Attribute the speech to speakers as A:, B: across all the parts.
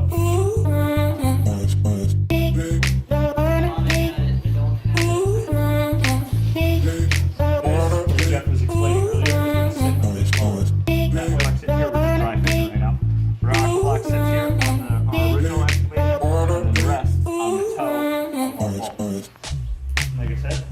A: So Jeff was explaining earlier, we're gonna sit on this boat. That block sitting here, we're gonna try fishing right now. Rock block sits here on our original excavation, and then the rest on the toe of our boat. Like I said.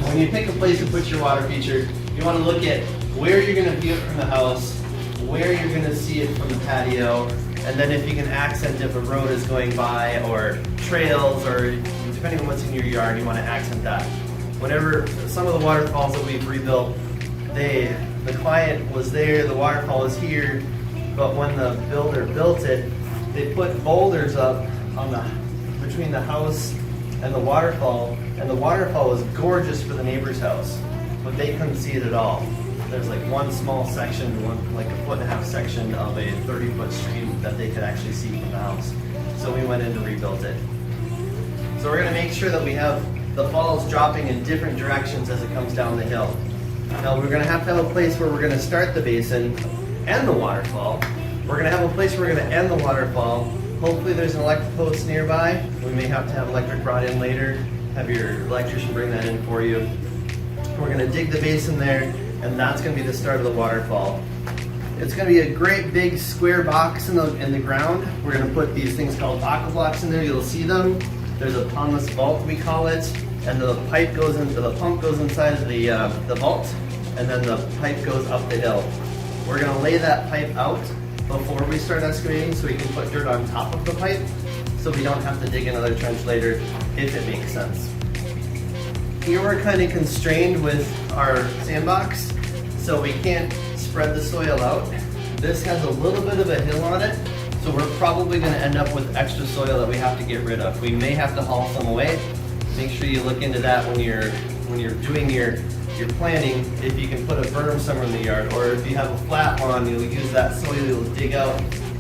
B: When you pick a place to put your water feature, you want to look at where you're going to view it from the house, where you're going to see it from the patio, and then if you can accent if a road is going by or trails, or depending on what's in your yard, you want to accent that. Whenever some of the waterfalls that we've rebuilt, the client was there, the waterfall was here, but when the builder built it, they put boulders up on between the house and the waterfall was gorgeous for the neighbor's house, but they couldn't see it at all. There's like one small section, like a 1.5 foot section of a 30-foot stream that they could actually see from the house. So we went in and rebuilt it. So we're going to make sure that we have the falls dropping in different directions as it comes down the hill. Now we're going to have a place where we're going to start the basin and the waterfall. We're going to have a place where we're going to end the waterfall. Hopefully there's an electric post nearby. We may have to have electric brought in later. Have your electrician bring that in for you. We're going to dig the basin there, and that's going to be the start of the waterfall. It's going to be a great big square box in the ground. We're going to put these things called Aqua blocks in there. You'll see them. There's a Pondless vault, we call it, and the pump goes inside of the vault, and then the pipe goes up the hill. We're going to lay that pipe out before we start excavating so we can put dirt on top of the pipe so we don't have to dig another trench later, if it makes sense. Here we're kind of constrained with our sandbox, so we can't spread the soil out. This has a little bit of a hill on it, so we're probably going to end up with extra soil that we have to get rid of. We may have to haul some away. Make sure you look into that when you're doing your planning, if you can put a berm somewhere in the yard, or if you have a flat lawn, you'll use that soil you'll dig out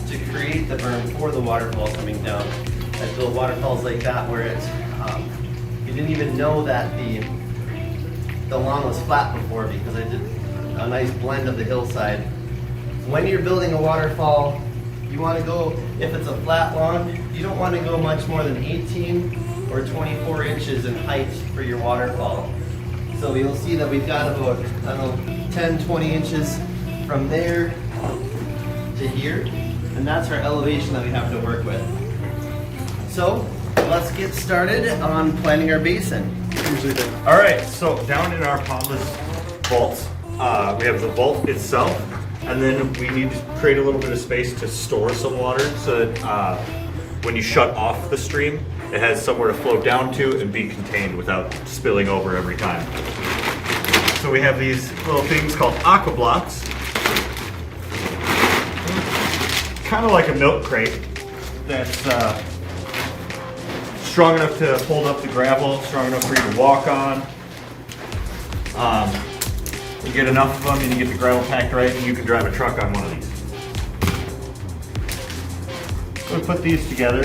B: to create the berm for the waterfall coming down. I've built waterfalls like that where you didn't even know that the lawn was flat before, because I did a nice blend of the hillside. When you're building a waterfall, you want to go, if it's a flat lawn, you don't want to go much more than 18 or 24 inches in height for your waterfall. So you'll see that we've got about, I don't know, 10, 20 inches from there to here, and that's our elevation that we have to work with. So let's get started on planning our basin.
A: All right, so down in our Pondless vaults, we have the vault itself, and then we need to create a little bit of space to store some water so that when you shut off the stream, it has somewhere to flow down to and be contained without spilling over every time. So we have these little things called Aqua blocks, kind of like a milk crate that's strong enough to hold up the gravel, strong enough for you to walk on. You get enough of them and you get the gravel packed right, and you can drive a truck on one of these. So we put these together,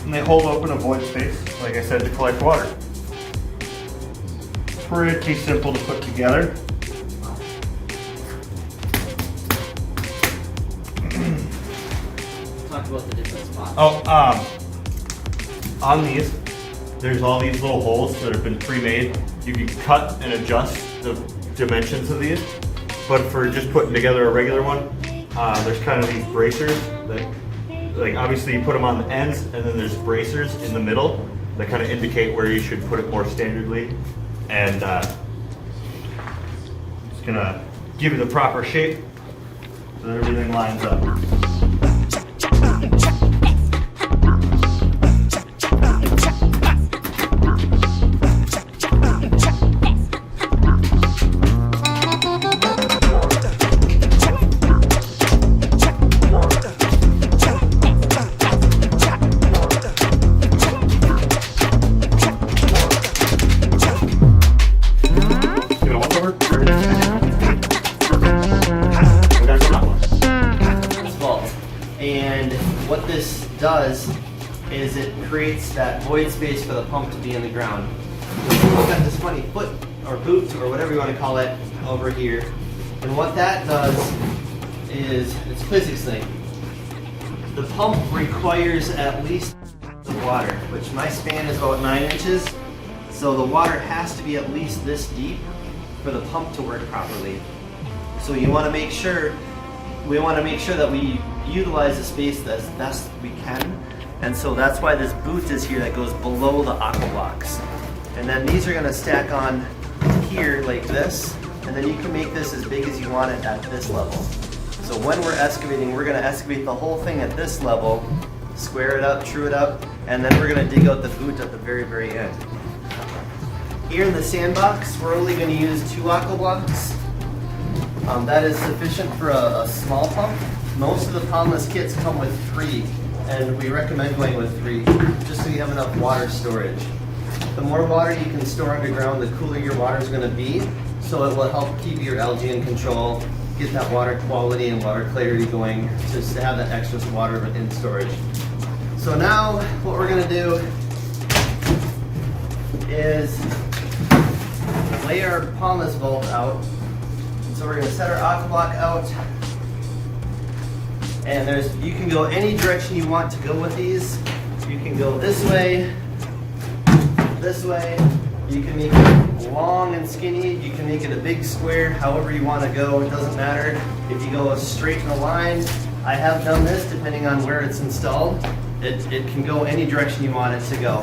A: and they hold open a void space, like I said, to collect water. Pretty simple to put together.
B: Talk about the different spots.
A: On these, there's all these little holes that have been pre-made. You can cut and adjust the dimensions of these, but for just putting together a regular one, there's kind of these bracers that, like, obviously you put them on the ends, and then there's bracers in the middle that kind of indicate where you should put it more standardly, and it's gonna give you the proper shape so that everything lines up.
B: what this does is it creates that void space for the pump to be in the ground. So we've got this funny foot or boot or whatever you want to call it over here. And what that does is, it's physics thing. The pump requires at least the water, which my span is about 9 inches. So the water has to be at least this deep for the pump to work properly. So you want to make sure, we want to make sure that we utilize the space as best we can. And so that's why this boot is here that goes below the aqua blocks. And then these are going to stack on here like this. And then you can make this as big as you want it at this level. So when we're excavating, we're going to excavate the whole thing at this level, square it up, true it up, and then we're going to dig out the boot at the very, very end. Here in the sandbox, we're only going to use 2 aqua blocks. That is sufficient for a small pump. Most of the Pondless kits come with 3, and we recommend going with 3, just so you have enough water storage. The more water you can store underground, the cooler your water is going to be, so it will help keep your algae in control, get that water quality and water clarity going, just to have that extra water in storage. So now, what we're going to do is lay our Pondless vault out. So we're going to set our aqua block out, and you can go any direction you want to go with these. You can go this way, you can make it long and skinny, you can make it a big square, however you want to go, it doesn't matter. If you go straight in a line, I have done this depending on where it's installed. It can go any direction you want it to go.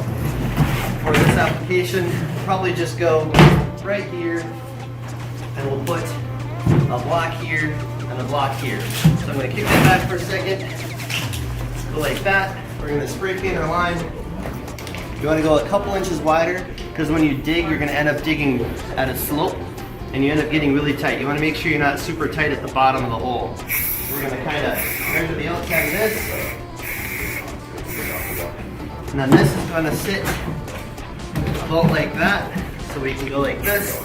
B: For this application, probably just go right here, and we'll put a block here and a block here. So I'm going to kick that back for a second, go like that. We're going to spray paint our line. You want to go a couple inches wider, because when you dig, you're going to end up digging at a slope, and you end up getting really tight. You want to make sure you're not super tight at the bottom of the hole. We're going to kind of measure the outside of this, and then this is going to sit about like that, so we can go like this.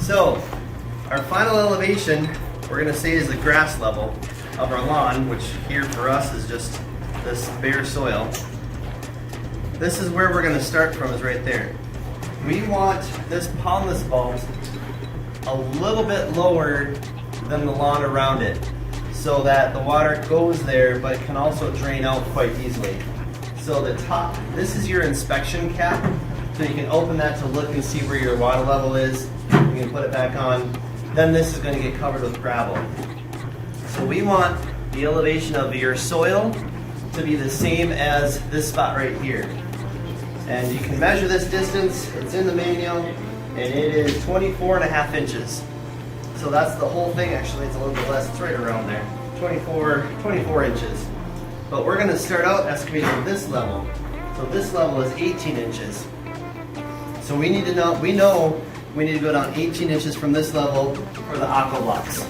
B: So, our final elevation, we're going to say is the grass level of our lawn, which here for us is just this bare soil. This is where we're going to start from, is right there. We want this Pondless vault a little bit lower than the lawn around it, so that the water goes there, but it can also drain out quite easily. So the top, this is your inspection cap, so you can open that to look and see where your water level is. You can put it back on. Then this is going to get covered with gravel. So we want the elevation of your soil to be the same as this spot right here. And you can measure this distance, it's in the manual, and it is 24.5 inches. So that's the whole thing. Actually, it's a little bit less, it's right around there. 24 inches. But we're going to start out excavating at this level. So this level is 18 inches. So we need to know, we need to go down 18 inches from this level for the aqua blocks.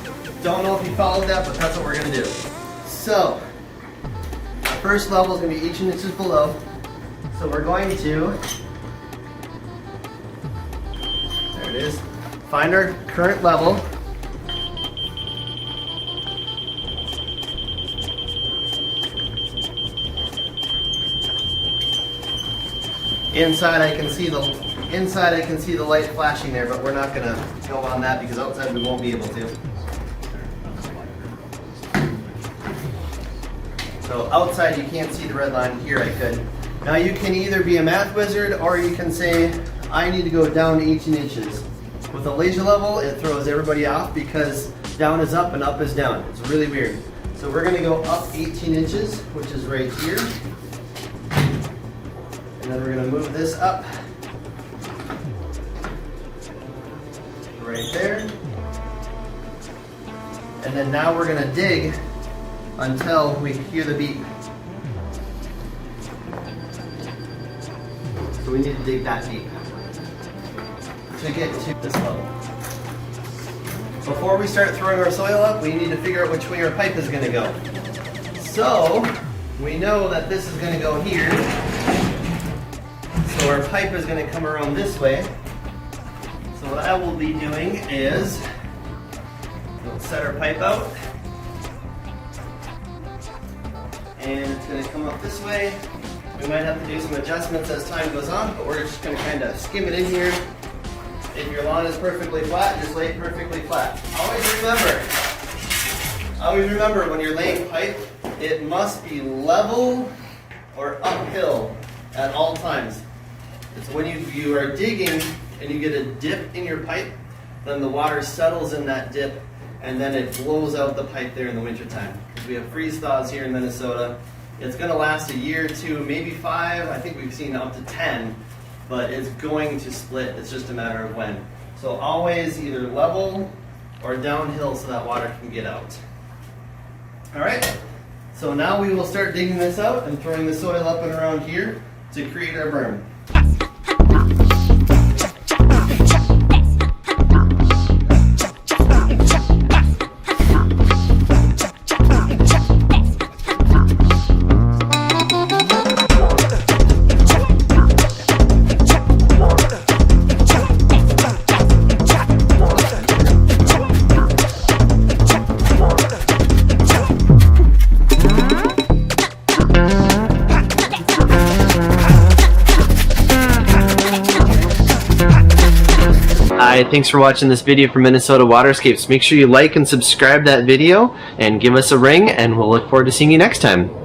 B: Don't know if you followed that, but that's what we're going to do. So, our first level is going to be 18 inches below. So we're going to, there it is, find our current level. Inside I can see the light flashing there, but we're not going to go on that because outside we won't be able to. So outside you can't see the red line. Here I could. Now you can either be a math wizard or you can say, I need to go down 18 inches. With a laser level, it throws everybody off because down is up and up is down. It's really weird. So we're going to go up 18 inches, which is right here. And then we're going to move this up right there. And then now we're going to dig until we hear the beep. So we need to dig that deep to get to this level. Before we start throwing our soil up, we need to figure out which way our pipe is going to go. So we know that this is going to go here. So our pipe is going to come around this way. So what I will be doing is we'll set our pipe out. And it's going to come up this way. We might have to do some adjustments as time goes on, but we're just going to kind of skim it in here. If your lawn is perfectly flat, just lay it perfectly flat. Always remember when you're laying pipe, it must be level or uphill at all times. It's when you are digging and you get a dip in your pipe, then the water settles in that dip and then it blows out the pipe there in the wintertime. Because we have freeze thaws here in Minnesota. It's going to last a year or two, maybe 5. I think we've seen up to 10, but it's going to split. It's just a matter of when. So always either level or downhill so that water can get out. All right, so now we will start digging this out and throwing the soil up and around here to create our berm. Hi, thanks for watching this video from Minnesota Waterscapes. Make sure you like and subscribe that video and give us a ring, and we'll look forward to seeing you next time.